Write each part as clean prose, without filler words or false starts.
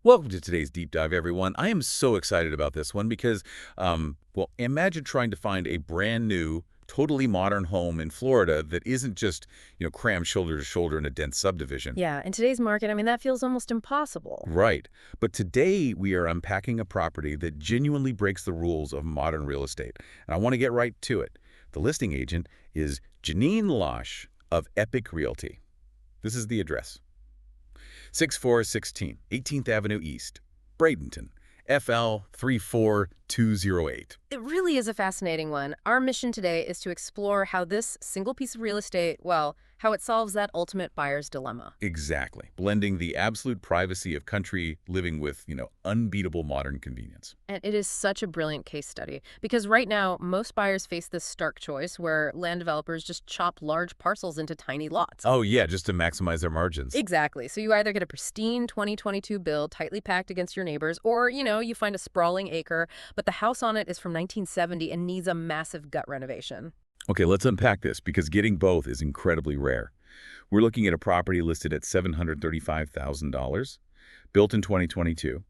Welcome to today's deep dive, everyone. I am so excited about this one because, well, imagine trying to find a brand new, totally modern home in Florida that isn't just, crammed shoulder to shoulder in a dense subdivision. Yeah, in today's market, that feels almost impossible. Right. But today we are unpacking a property that genuinely breaks the rules of modern real estate. And I want to get right to it. The listing agent is Jenine Loche of Epique Realty. This is the address. 6416 18th Avenue East, Bradenton, FL 34208. It really is a fascinating one. Our mission today is to explore how this single piece of real estate, well, how it solves that ultimate buyer's dilemma. Exactly. Blending the absolute privacy of country living with, unbeatable modern convenience. And it is such a brilliant case study because right now, most buyers face this stark choice where land developers just chop large parcels into tiny lots. Oh, yeah, just to maximize their margins. Exactly. So you either get a pristine 2022 build tightly packed against your neighbors, or, you find a sprawling acre, but the house on it is from 1970 and needs a massive gut renovation. Okay, let's unpack this because getting both is incredibly rare. We're looking at a property listed at $735,000, built in 2022.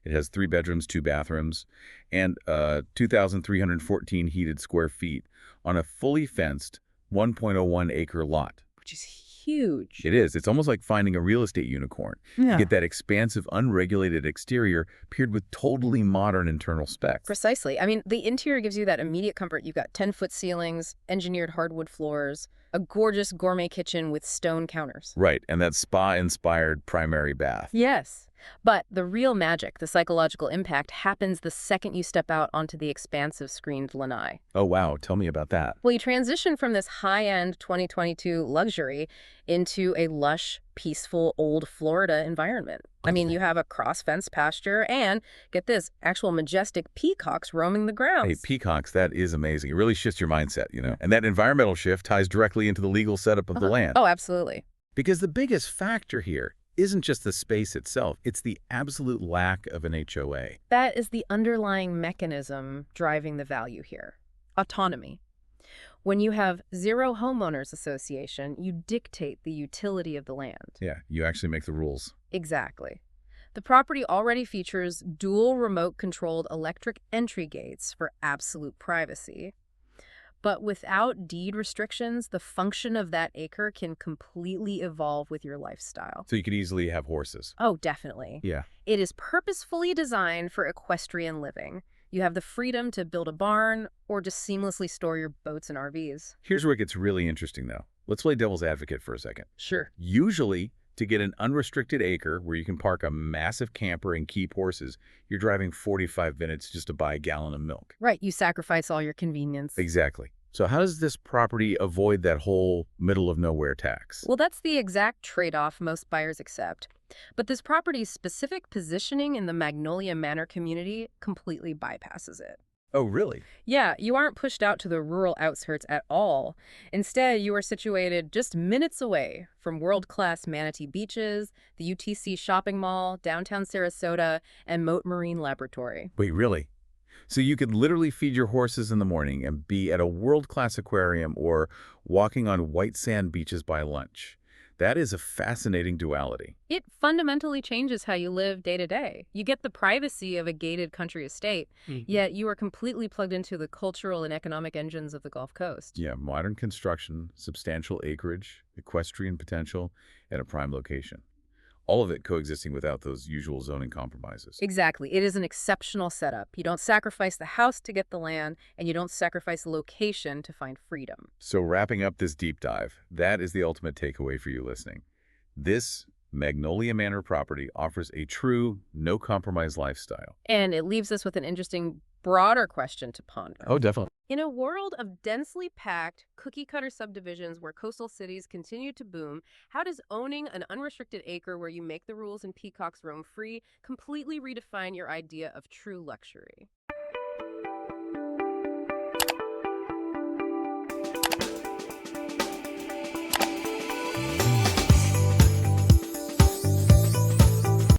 It has 3 bedrooms, 2 bathrooms, and 2,314 heated square feet on a fully fenced 1.01-acre lot. Which is huge. It is. It's almost like finding a real estate unicorn. You Yeah. get that expansive, unregulated exterior paired with totally modern internal specs. Precisely. The interior gives you that immediate comfort. You've got 10-foot ceilings, engineered hardwood floors, a gorgeous gourmet kitchen with stone counters. Right, and that spa-inspired primary bath. Yes. But the real magic, the psychological impact, happens the second you step out onto the expansive screened lanai. Oh, wow. Tell me about that. Well, you transition from this high-end 2022 luxury into a lush, peaceful, old Florida environment. You have a cross-fence pasture and, get this, actual majestic peacocks roaming the Hey, grounds. peacocks, that is amazing. It really shifts your mindset. And that environmental shift ties directly into the legal setup of the land. Oh, absolutely. Because the biggest factor here isn't just the space itself, it's the absolute lack of an HOA. That is the underlying mechanism driving the value here. Autonomy. When you have zero homeowners association, you dictate the utility of the land. Yeah, you actually make the rules. Exactly. The property already features dual remote-controlled electric entry gates for absolute privacy. But without deed restrictions, the function of that acre can completely evolve with your lifestyle. So you could easily have horses. Oh, definitely. Yeah. It is purposefully designed for equestrian living. You have the freedom to build a barn or just seamlessly store your boats and RVs. Here's where it gets really interesting, though. Let's play devil's advocate for a second. Sure. Usually, to get an unrestricted acre where you can park a massive camper and keep horses, you're driving 45 minutes just to buy a gallon of milk. Right, you sacrifice all your convenience. Exactly. So how does this property avoid that whole middle-of-nowhere tax? Well, that's the exact trade-off most buyers accept. But this property's specific positioning in the Magnolia Manor community completely bypasses it. Oh, really? Yeah, you aren't pushed out to the rural outskirts at all. Instead, you are situated just minutes away from world-class Manatee beaches, the UTC shopping mall, downtown Sarasota, and Mote Marine Laboratory. Wait, really? So you could literally feed your horses in the morning and be at a world-class aquarium or walking on white sand beaches by lunch. That is a fascinating duality. It fundamentally changes how you live day to day. You get the privacy of a gated country estate, yet you are completely plugged into the cultural and economic engines of the Gulf Coast. Yeah, modern construction, substantial acreage, equestrian potential, at a prime location. All of it coexisting without those usual zoning compromises. Exactly. It is an exceptional setup. You don't sacrifice the house to get the land, and you don't sacrifice location to find freedom. So wrapping up this deep dive, that is the ultimate takeaway for you listening. This Magnolia Manor property offers a true, no-compromise lifestyle. And it leaves us with an interesting, broader question to ponder. Oh, definitely. In a world of densely packed, cookie-cutter subdivisions where coastal cities continue to boom, how does owning an unrestricted acre where you make the rules and peacocks roam free completely redefine your idea of true luxury?